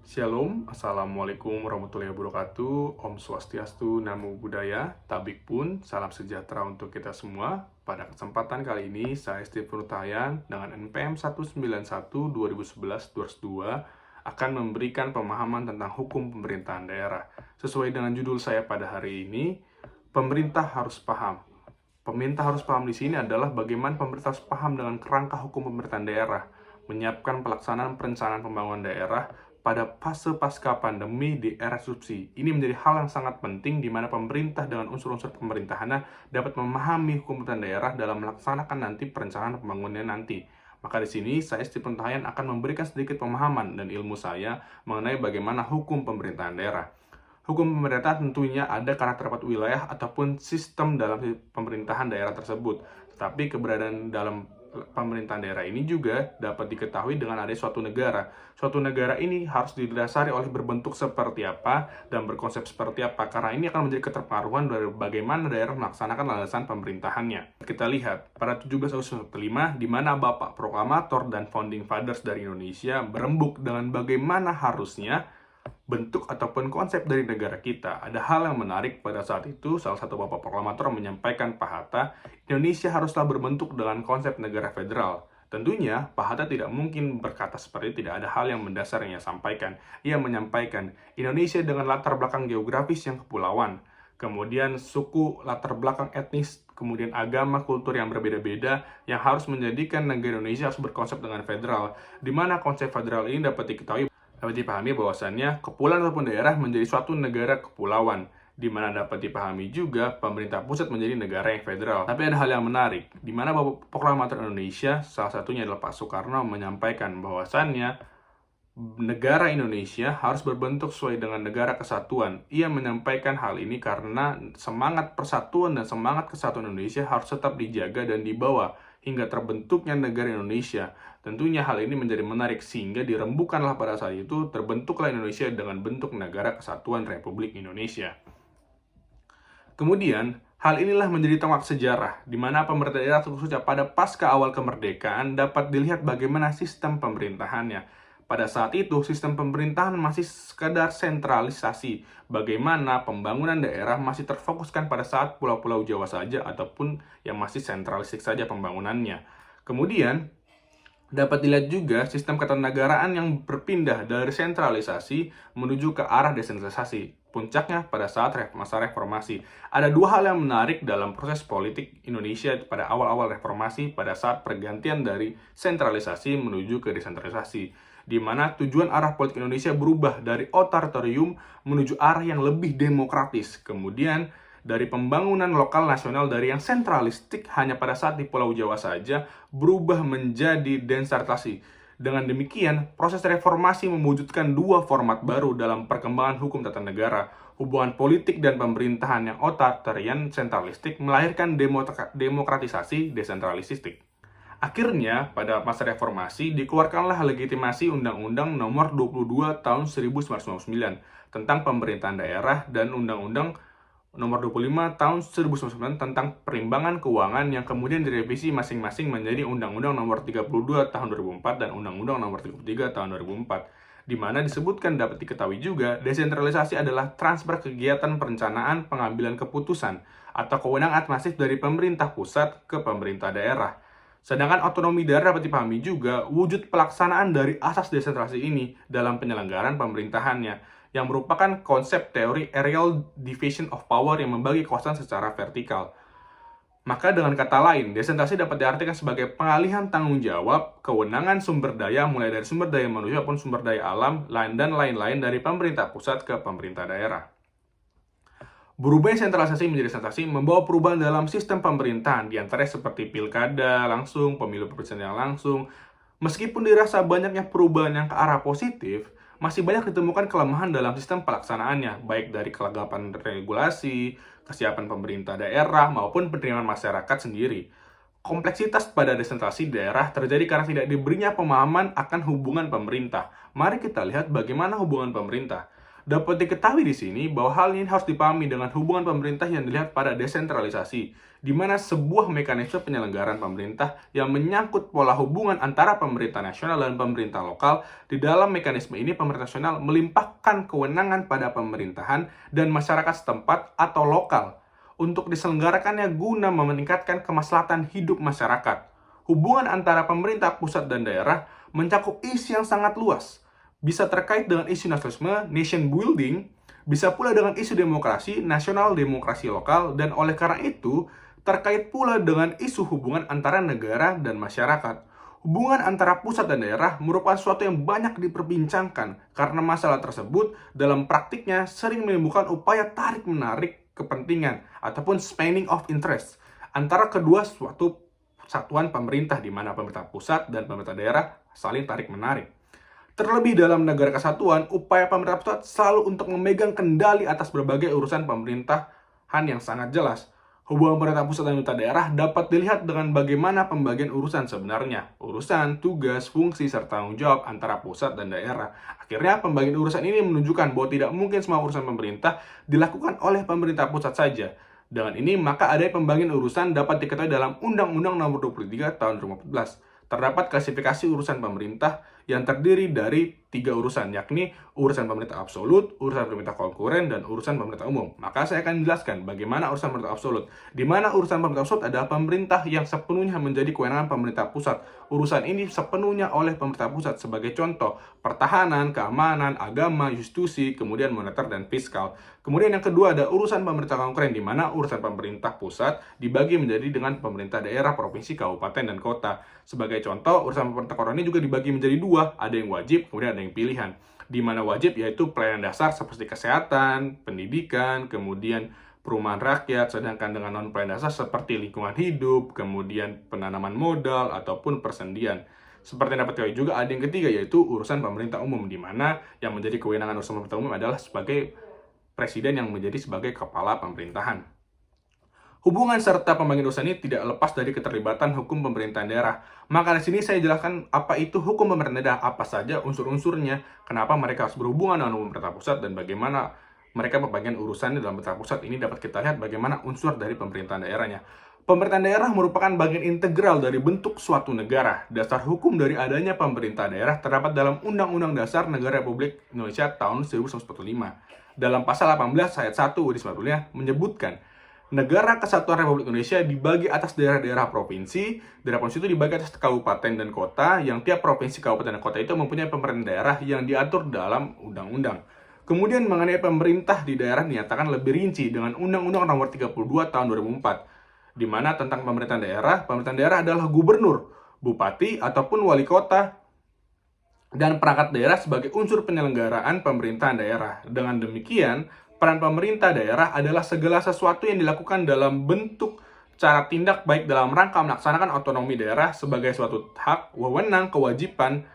Shalom, Assalamualaikum warahmatullahi wabarakatuh. Om Swastiastu, Namo Buddhaya, Tabik pun, salam sejahtera untuk kita semua. Pada kesempatan kali ini, saya Steve Nurtayan dengan NPM 191 2011-202 akan memberikan pemahaman tentang hukum pemerintahan daerah. Sesuai dengan judul saya pada hari ini, pemerintah harus paham. Pemerintah harus paham di sini adalah bagaimana pemerintah harus paham dengan kerangka hukum pemerintahan daerah, menyiapkan pelaksanaan perencanaan pembangunan daerah pada fase pasca pandemi di era disrupsi. Ini menjadi hal yang sangat penting di mana pemerintah dengan unsur-unsur pemerintahannya dapat memahami hukum pemerintahan daerah dalam melaksanakan nanti perencanaan pembangunan nanti. Maka di sini saya Stephen Tahayan akan memberikan sedikit pemahaman dan ilmu saya mengenai bagaimana hukum pemerintahan daerah. Hukum pemerintah tentunya ada karena terdapat wilayah ataupun sistem dalam pemerintahan daerah tersebut. Tetapi keberadaan dalam pemerintahan daerah ini juga dapat diketahui dengan adanya suatu negara. Suatu negara ini harus didasari oleh berbentuk seperti apa dan berkonsep seperti apa. Karena ini akan menjadi keterpengaruhan dari bagaimana daerah melaksanakan landasan pemerintahannya. Kita lihat, pada 17 Agustus 1945, di mana Bapak Proklamator dan Founding Fathers dari Indonesia berembuk dengan bagaimana harusnya bentuk ataupun konsep dari negara kita. Ada hal yang menarik pada saat itu, salah satu Bapak Proklamator menyampaikan Pak Hatta, Indonesia haruslah berbentuk dengan konsep negara federal. Tentunya, Pak Hatta tidak mungkin berkata seperti tidak ada hal yang mendasar yang ia sampaikan. Ia menyampaikan, Indonesia dengan latar belakang geografis yang kepulauan, kemudian suku, latar belakang etnis, kemudian agama, kultur yang berbeda-beda, yang harus menjadikan negara Indonesia harus berkonsep dengan federal, di mana konsep federal ini dapat diketahui dapat dipahami bahwasannya kepulauan ataupun daerah menjadi suatu negara kepulauan, di mana dapat dipahami juga pemerintah pusat menjadi negara yang federal. Tapi ada hal yang menarik, di mana Bapak Proklamator Indonesia, salah satunya adalah Pak Soekarno, menyampaikan bahwasannya negara Indonesia harus berbentuk sesuai dengan negara kesatuan. Ia menyampaikan hal ini karena semangat persatuan dan semangat kesatuan Indonesia harus tetap dijaga dan dibawa hingga terbentuknya negara Indonesia. Tentunya hal ini menjadi menarik sehingga dirembukanlah pada saat itu terbentuklah Indonesia dengan bentuk negara kesatuan Republik Indonesia. Kemudian, hal inilah menjadi tonggak sejarah, di mana pemerintah daerah khususnya pada pasca awal kemerdekaan dapat dilihat bagaimana sistem pemerintahannya. Pada saat itu, sistem pemerintahan masih sekadar sentralisasi, bagaimana pembangunan daerah masih terfokuskan pada saat pulau-pulau Jawa saja ataupun yang masih sentralistik saja pembangunannya. Kemudian, dapat dilihat juga sistem ketatanegaraan yang berpindah dari sentralisasi menuju ke arah desentralisasi. Puncaknya pada saat masa reformasi. Ada dua hal yang menarik dalam proses politik Indonesia pada awal-awal reformasi pada saat pergantian dari sentralisasi menuju ke desentralisasi, di mana tujuan arah politik Indonesia berubah dari otoritarium menuju arah yang lebih demokratis. Kemudian dari pembangunan lokal nasional dari yang sentralistik hanya pada saat di Pulau Jawa saja berubah menjadi desentralisasi. Dengan demikian, proses reformasi mewujudkan dua format baru dalam perkembangan hukum tata negara. Hubungan politik dan pemerintahan yang otoritarian sentralistik melahirkan demokratisasi desentralistik. Akhirnya, pada masa reformasi, dikeluarkanlah legitimasi Undang-Undang Nomor 22 Tahun 1999 tentang pemerintahan daerah dan Undang-Undang Nomor 25 Tahun 1999 tentang perimbangan keuangan yang kemudian direvisi masing-masing menjadi Undang-Undang Nomor 32 Tahun 2004 dan Undang-Undang Nomor 33 Tahun 2004, di mana disebutkan dapat diketahui juga desentralisasi adalah transfer kegiatan perencanaan pengambilan keputusan atau kewenangan administratif dari pemerintah pusat ke pemerintah daerah. Sedangkan otonomi daerah dapat dipahami juga wujud pelaksanaan dari asas desentralisasi ini dalam penyelenggaraan pemerintahannya, yang merupakan konsep teori areal division of power yang membagi kekuasaan secara vertikal. Maka dengan kata lain, desentralisasi dapat diartikan sebagai pengalihan tanggung jawab, kewenangan sumber daya mulai dari sumber daya manusia maupun sumber daya alam, dan lain-lain dari pemerintah pusat ke pemerintah daerah. Berubahnya sentralisasi menjadi desentralisasi membawa perubahan dalam sistem pemerintahan, diantaranya seperti pilkada langsung, pemilu presiden yang langsung. Meskipun dirasa banyaknya perubahan yang ke arah positif, masih banyak ditemukan kelemahan dalam sistem pelaksanaannya, baik dari kelagapan regulasi, kesiapan pemerintah daerah, maupun penerimaan masyarakat sendiri. Kompleksitas pada desentralisasi daerah terjadi karena tidak diberinya pemahaman akan hubungan pemerintah. Mari kita lihat bagaimana hubungan pemerintah. Dapat diketahui di sini bahwa hal ini harus dipahami dengan hubungan pemerintah yang dilihat pada desentralisasi, di mana sebuah mekanisme penyelenggaraan pemerintah yang menyangkut pola hubungan antara pemerintah nasional dan pemerintah lokal. Di dalam mekanisme ini, pemerintah nasional melimpahkan kewenangan pada pemerintahan dan masyarakat setempat atau lokal untuk diselenggarakannya guna meningkatkan kemaslahatan hidup masyarakat. Hubungan antara pemerintah pusat dan daerah mencakup isu yang sangat luas, bisa terkait dengan isu nasionalisme, nation building, bisa pula dengan isu demokrasi, nasional demokrasi lokal, dan oleh karena itu, terkait pula dengan isu hubungan antara negara dan masyarakat. Hubungan antara pusat dan daerah merupakan sesuatu yang banyak diperbincangkan karena masalah tersebut dalam praktiknya sering menimbulkan upaya tarik-menarik kepentingan ataupun spanning of interest antara kedua suatu satuan pemerintah, di mana pemerintah pusat dan pemerintah daerah saling tarik-menarik. Terlebih dalam negara kesatuan, upaya pemerintah pusat selalu untuk memegang kendali atas berbagai urusan pemerintahan yang sangat jelas. Hubungan pemerintah pusat dan pemerintah daerah dapat dilihat dengan bagaimana pembagian urusan sebenarnya. Urusan, tugas, fungsi, serta tanggung jawab antara pusat dan daerah. Akhirnya, pembagian urusan ini menunjukkan bahwa tidak mungkin semua urusan pemerintah dilakukan oleh pemerintah pusat saja. Dengan ini, maka adanya pembagian urusan dapat diketahui dalam Undang-Undang Nomor 23 Tahun 2014. Terdapat klasifikasi urusan pemerintah yang terdiri dari 3 urusan, yakni urusan pemerintah absolut, urusan pemerintah konkuren, dan urusan pemerintah umum. Maka saya akan menjelaskan bagaimana urusan pemerintah absolut. Di mana urusan pemerintah absolut adalah pemerintah yang sepenuhnya menjadi kewenangan pemerintah pusat. Urusan ini sepenuhnya oleh pemerintah pusat, sebagai contoh pertahanan, keamanan, agama, justisi, kemudian moneter dan fiskal. Kemudian yang kedua ada urusan pemerintah konkuren, di mana urusan pemerintah pusat dibagi menjadi dengan pemerintah daerah, provinsi, kabupaten, dan kota. Sebagai contoh, urusan pemerintah konkuren ini juga dibagi menjadi dua, ada yang wajib, kemudian ada yang pilihan. Di mana wajib yaitu pelayanan dasar seperti kesehatan, pendidikan, kemudian perumahan rakyat, sedangkan dengan non-pelayanan dasar seperti lingkungan hidup, kemudian penanaman modal, ataupun persendian. Seperti yang dapat diketahui juga ada yang ketiga, yaitu urusan pemerintah umum, di mana yang menjadi kewenangan urusan pemerintah umum adalah sebagai presiden yang menjadi sebagai kepala pemerintahan. Hubungan serta pembagian urusan ini tidak lepas dari keterlibatan hukum pemerintahan daerah. Maka di sini saya jelaskan apa itu hukum pemerintahan daerah, apa saja unsur-unsurnya, kenapa mereka harus berhubungan dengan hukum pemerintah pusat, dan bagaimana mereka pembagian urusannya dalam pemerintah pusat. Ini dapat kita lihat bagaimana unsur dari pemerintahan daerahnya. Pemerintahan daerah merupakan bagian integral dari bentuk suatu negara. Dasar hukum dari adanya pemerintah daerah terdapat dalam Undang-Undang Dasar Negara Republik Indonesia tahun 1945. Dalam pasal 18 ayat 1 UUD 45 menyebutkan, Negara Kesatuan Republik Indonesia dibagi atas daerah-daerah provinsi. Daerah provinsi itu dibagi atas kabupaten dan kota, yang tiap provinsi, kabupaten, dan kota itu mempunyai pemerintahan daerah yang diatur dalam undang-undang. Kemudian mengenai pemerintah di daerah dinyatakan lebih rinci dengan Undang-Undang Nomor 32 Tahun 2004, di mana tentang pemerintahan daerah adalah gubernur, bupati, ataupun wali kota, dan perangkat daerah sebagai unsur penyelenggaraan pemerintahan daerah. Dengan demikian, peran pemerintah daerah adalah segala sesuatu yang dilakukan dalam bentuk cara tindak baik dalam rangka melaksanakan otonomi daerah sebagai suatu hak, wewenang, kewajiban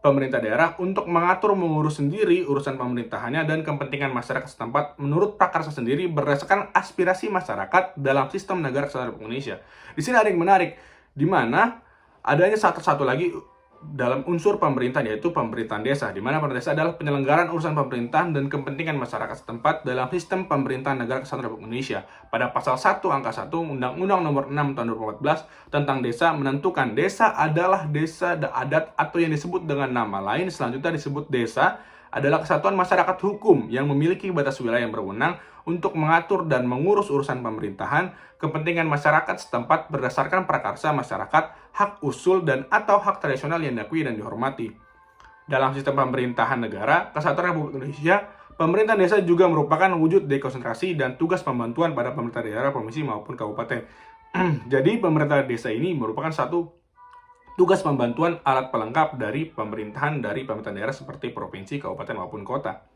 pemerintah daerah untuk mengatur mengurus sendiri urusan pemerintahannya dan kepentingan masyarakat setempat menurut prakarsa sendiri berdasarkan aspirasi masyarakat dalam sistem negara kesatuan Republik Indonesia. Di sini ada yang menarik, di mana adanya satu lagi dalam unsur pemerintahan, yaitu pemerintahan desa, di mana pemerintahan desa adalah penyelenggaraan urusan pemerintahan dan kepentingan masyarakat setempat dalam sistem pemerintahan negara kesatuan Republik Indonesia. Pada pasal 1 angka 1 Undang-Undang Nomor 6 Tahun 2014 tentang desa menentukan desa adalah desa adat atau yang disebut dengan nama lain selanjutnya disebut desa adalah kesatuan masyarakat hukum yang memiliki batas wilayah yang berwenang untuk mengatur dan mengurus urusan pemerintahan, kepentingan masyarakat setempat berdasarkan prakarsa masyarakat, hak usul dan atau hak tradisional yang diakui dan dihormati. Dalam sistem pemerintahan negara Kesatuan Republik Indonesia, pemerintahan desa juga merupakan wujud dekonsentrasi dan tugas pembantuan pada pemerintah daerah, provinsi maupun kabupaten. Jadi pemerintah desa ini merupakan satu tugas pembantuan alat pelengkap dari pemerintahan daerah seperti provinsi, kabupaten maupun kota.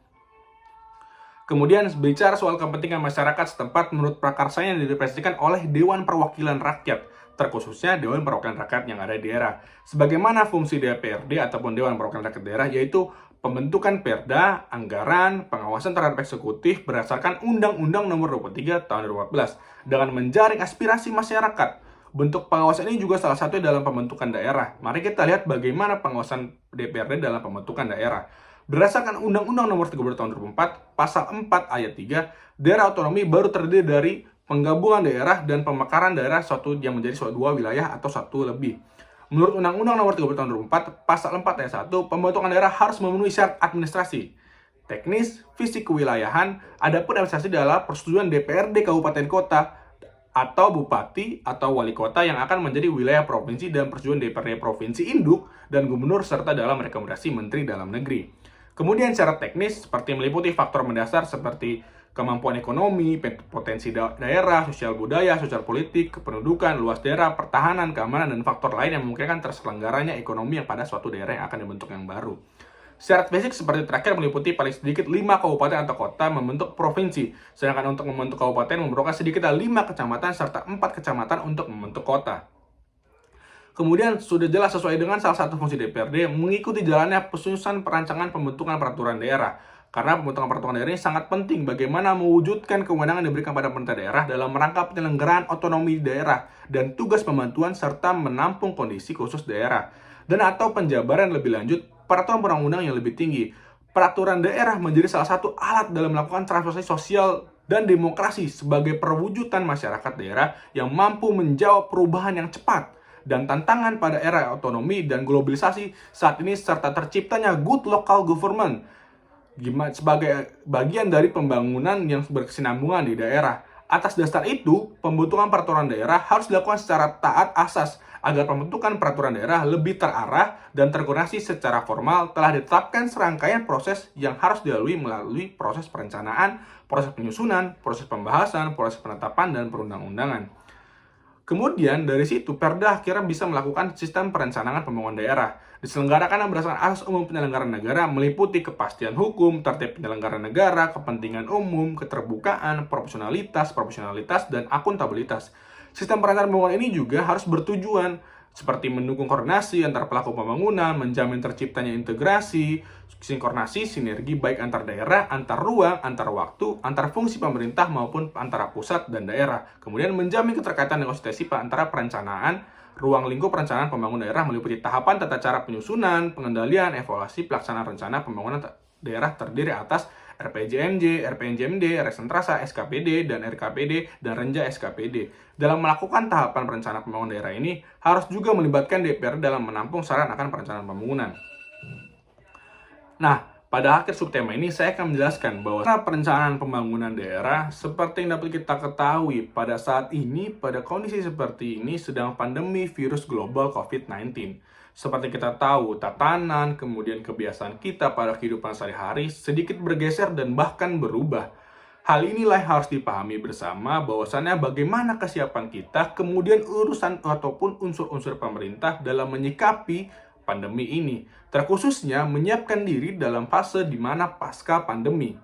Kemudian bicara soal kepentingan masyarakat setempat menurut prakarsanya yang direpresentasikan oleh Dewan Perwakilan Rakyat, terkhususnya Dewan Perwakilan Rakyat yang ada di daerah. Sebagaimana fungsi DPRD ataupun Dewan Perwakilan Rakyat daerah, yaitu pembentukan perda, anggaran, pengawasan terhadap eksekutif berdasarkan Undang-Undang Nomor 23 Tahun 2014 dengan menjaring aspirasi masyarakat. Bentuk pengawasan ini juga salah satu dalam pembentukan daerah. Mari kita lihat bagaimana pengawasan DPRD dalam pembentukan daerah. Berdasarkan Undang-Undang Nomor 30 Tahun 2004, Pasal 4 Ayat 3, daerah otonomi baru terdiri dari penggabungan daerah dan pemekaran daerah suatu yang menjadi suatu dua wilayah atau satu lebih. Menurut Undang-Undang Nomor 30 Tahun 2004, Pasal 4 Ayat 1, pembentukan daerah harus memenuhi syarat administrasi, teknis, fisik kewilayahan, adapun administrasi adalah persetujuan DPRD Kabupaten Kota atau bupati atau wali kota yang akan menjadi wilayah provinsi dan persetujuan DPRD provinsi induk dan gubernur serta dalam rekomendasi Menteri Dalam Negeri. Kemudian syarat teknis seperti meliputi faktor mendasar seperti kemampuan ekonomi, potensi daerah, sosial budaya, sosial politik, kependudukan, luas daerah, pertahanan, keamanan, dan faktor lain yang memungkinkan terselenggaranya ekonomi yang pada suatu daerah yang akan dibentuk yang baru. Syarat basic seperti terakhir meliputi paling sedikit 5 kabupaten atau kota membentuk provinsi, sedangkan untuk membentuk kabupaten memerlukan sedikit 5 kecamatan serta 4 kecamatan untuk membentuk kota. Kemudian sudah jelas sesuai dengan salah satu fungsi DPRD mengikuti jalannya penyusunan perancangan pembentukan peraturan daerah. Karena pembentukan peraturan daerah ini sangat penting bagaimana mewujudkan kewenangan yang diberikan pada pemerintah daerah dalam rangka penyelenggaraan otonomi daerah dan tugas pembantuan serta menampung kondisi khusus daerah dan atau penjabaran lebih lanjut peraturan perundang-undang yang lebih tinggi. Peraturan daerah menjadi salah satu alat dalam melakukan transformasi sosial dan demokrasi sebagai perwujudan masyarakat daerah yang mampu menjawab perubahan yang cepat dan tantangan pada era otonomi dan globalisasi saat ini serta terciptanya good local government sebagai bagian dari pembangunan yang berkesinambungan di daerah. Atas dasar itu, pembentukan peraturan daerah harus dilakukan secara taat asas agar pembentukan peraturan daerah lebih terarah dan terkoordinasi secara formal. Telah ditetapkan serangkaian proses yang harus dilalui melalui proses perencanaan, proses penyusunan, proses pembahasan, proses penetapan, dan perundang-undangan. Kemudian dari situ Perda akhirnya bisa melakukan sistem perencanaan pembangunan daerah. Diselenggarakan berdasarkan asas umum penyelenggaraan negara meliputi kepastian hukum, tertib penyelenggaraan negara, kepentingan umum, keterbukaan, proporsionalitas, dan akuntabilitas. Sistem perencanaan pembangunan ini juga harus bertujuan seperti mendukung koordinasi antar pelaku pembangunan, menjamin terciptanya integrasi, sinkronasi, sinergi baik antar daerah, antar ruang, antar waktu, antar fungsi pemerintah maupun antara pusat dan daerah. Kemudian menjamin keterkaitan dan konsistensi antara perencanaan, ruang lingkup perencanaan pembangunan daerah meliputi tahapan tata cara penyusunan, pengendalian, evaluasi, pelaksanaan rencana pembangunan daerah terdiri atas RPJMJ, RPJMD, Resentrasa, SKPD, dan RKPD, dan Renja SKPD. Dalam melakukan tahapan perencanaan pembangunan daerah ini, harus juga melibatkan DPR dalam menampung saran akan perencanaan pembangunan. Nah, pada akhir subtema ini saya akan menjelaskan bahwa perencanaan pembangunan daerah seperti yang dapat kita ketahui pada saat ini, pada kondisi seperti ini sedang pandemi virus global COVID-19. Seperti kita tahu, tatanan, kemudian kebiasaan kita pada kehidupan sehari-hari sedikit bergeser dan bahkan berubah. Hal inilah yang harus dipahami bersama bahwasannya bagaimana kesiapan kita, kemudian urusan ataupun unsur-unsur pemerintah dalam menyikapi pandemi ini, terkhususnya menyiapkan diri dalam fase di mana pasca pandemi.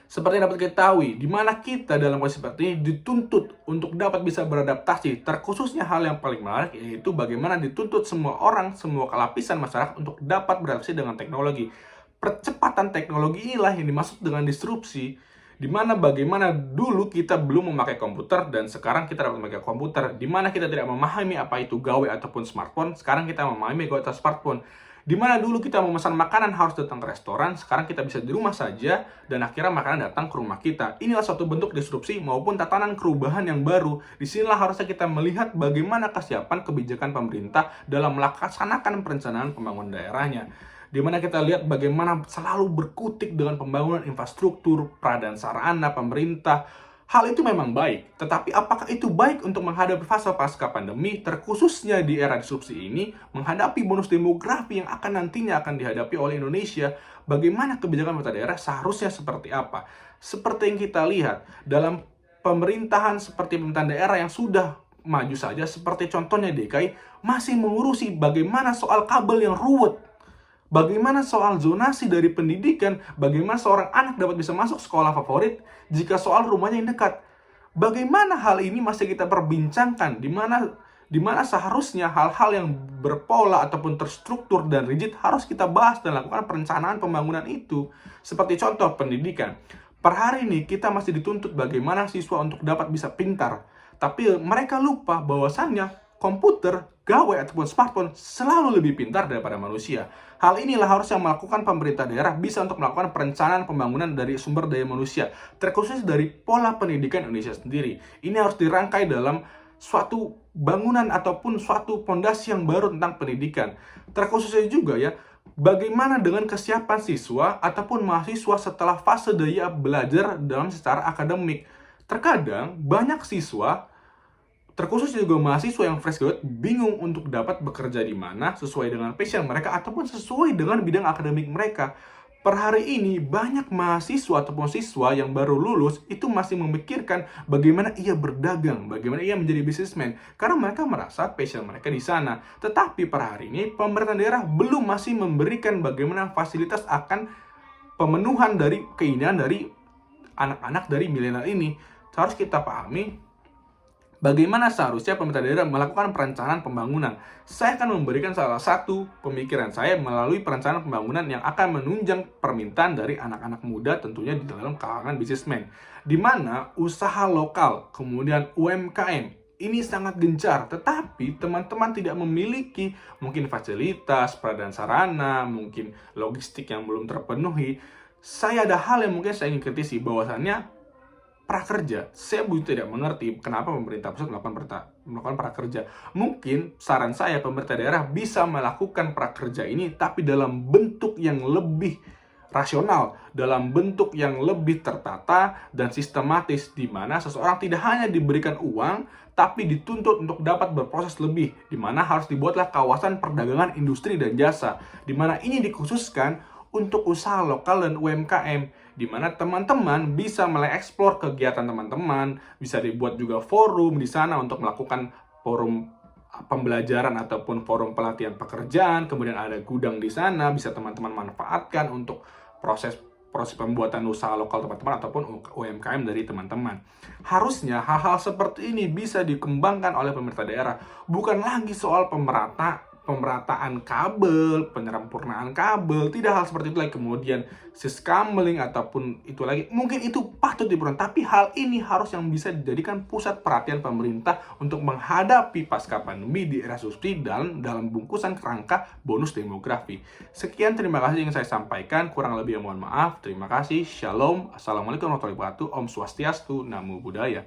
Seperti yang dapat kita ketahui, di mana kita dalam kondisi seperti ini dituntut untuk dapat bisa beradaptasi, terkhususnya hal yang paling menarik yaitu bagaimana dituntut semua orang, semua lapisan masyarakat untuk dapat beradaptasi dengan teknologi. Percepatan teknologi inilah yang dimaksud dengan disrupsi, di mana bagaimana dulu kita belum memakai komputer dan sekarang kita dapat memakai komputer, di mana kita tidak memahami apa itu gawe ataupun smartphone, sekarang kita memahami gawe atau smartphone. Di mana dulu kita memesan makanan harus datang ke restoran, sekarang kita bisa di rumah saja dan akhirnya makanan datang ke rumah kita. Inilah suatu bentuk disrupsi maupun tatanan perubahan yang baru. Disinilah harusnya kita melihat bagaimana kesiapan kebijakan pemerintah dalam melaksanakan perencanaan pembangunan daerahnya. Di mana kita lihat bagaimana selalu berkutik dengan pembangunan infrastruktur, pradan sarana pemerintah. Hal itu memang baik, tetapi apakah itu baik untuk menghadapi fase pasca pandemi, terkhususnya di era disrupsi ini, menghadapi bonus demografi yang nantinya akan dihadapi oleh Indonesia, bagaimana kebijakan pemerintah daerah seharusnya seperti apa? Seperti yang kita lihat dalam pemerintahan seperti pemerintahan daerah yang sudah maju saja, seperti contohnya DKI, masih mengurusi bagaimana soal kabel yang ruwet, bagaimana soal zonasi dari pendidikan, bagaimana seorang anak dapat bisa masuk sekolah favorit jika soal rumahnya yang dekat. Bagaimana hal ini masih kita perbincangkan, di mana seharusnya hal-hal yang berpola ataupun terstruktur dan rigid harus kita bahas dan lakukan perencanaan pembangunan itu. Seperti contoh pendidikan. Per hari ini kita masih dituntut bagaimana siswa untuk dapat bisa pintar. Tapi mereka lupa bahwasannya komputer, gawai, ataupun smartphone selalu lebih pintar daripada manusia. Hal inilah harus yang melakukan pemerintah daerah bisa untuk melakukan perencanaan pembangunan dari sumber daya manusia, terkhusus dari pola pendidikan Indonesia sendiri. Ini harus dirangkai dalam suatu bangunan ataupun suatu pondasi yang baru tentang pendidikan. Terkhususnya juga ya, bagaimana dengan kesiapan siswa ataupun mahasiswa setelah fase daya belajar dalam secara akademik. Terkadang banyak siswa, terkhusus juga mahasiswa yang fresh graduate, bingung untuk dapat bekerja di mana sesuai dengan passion mereka ataupun sesuai dengan bidang akademik mereka. Per hari ini, banyak mahasiswa ataupun siswa yang baru lulus itu masih memikirkan bagaimana ia berdagang, bagaimana ia menjadi businessman, karena mereka merasa passion mereka di sana. Tetapi per hari ini, pemerintah daerah belum masih memberikan bagaimana fasilitas akan pemenuhan dari keinginan dari anak-anak dari milenial ini. Harus kita pahami bagaimana seharusnya pemerintah daerah melakukan perencanaan pembangunan. Saya akan memberikan salah satu pemikiran saya melalui perencanaan pembangunan yang akan menunjang permintaan dari anak-anak muda tentunya di dalam kalangan bisnismen. Di mana usaha lokal, kemudian UMKM, ini sangat gencar, tetapi teman-teman tidak memiliki mungkin fasilitas, pradan sarana, mungkin logistik yang belum terpenuhi. Saya ada hal yang mungkin saya ingin kritisi, bahwasannya prakerja, saya tidak mengerti kenapa pemerintah pusat melakukan prakerja. Mungkin saran saya pemerintah daerah bisa melakukan prakerja ini tapi dalam bentuk yang lebih rasional, dalam bentuk yang lebih tertata dan sistematis, di mana seseorang tidak hanya diberikan uang tapi dituntut untuk dapat berproses lebih, di mana harus dibuatlah kawasan perdagangan industri dan jasa, di mana ini dikhususkan untuk usaha lokal dan UMKM, di mana teman-teman bisa mulai eksplor kegiatan teman-teman, bisa dibuat juga forum di sana untuk melakukan forum pembelajaran ataupun forum pelatihan pekerjaan, kemudian ada gudang di sana, bisa teman-teman manfaatkan untuk proses pembuatan usaha lokal teman-teman ataupun UMKM dari teman-teman. Harusnya hal-hal seperti ini bisa dikembangkan oleh pemerintah daerah, bukan lagi soal pemerataan kabel, penyempurnaan kabel, tidak hal seperti itu lagi. Kemudian siskameling ataupun itu lagi, mungkin itu patut diperlukan, tapi hal ini harus yang bisa dijadikan pusat perhatian pemerintah untuk menghadapi pasca pandemi di era subsidi dan dalam bungkusan kerangka bonus demografi. Sekian, terima kasih yang saya sampaikan, kurang lebih mohon maaf. Terima kasih, shalom, assalamualaikum warahmatullahi wabarakatuh, om swastiastu, namo buddhaya.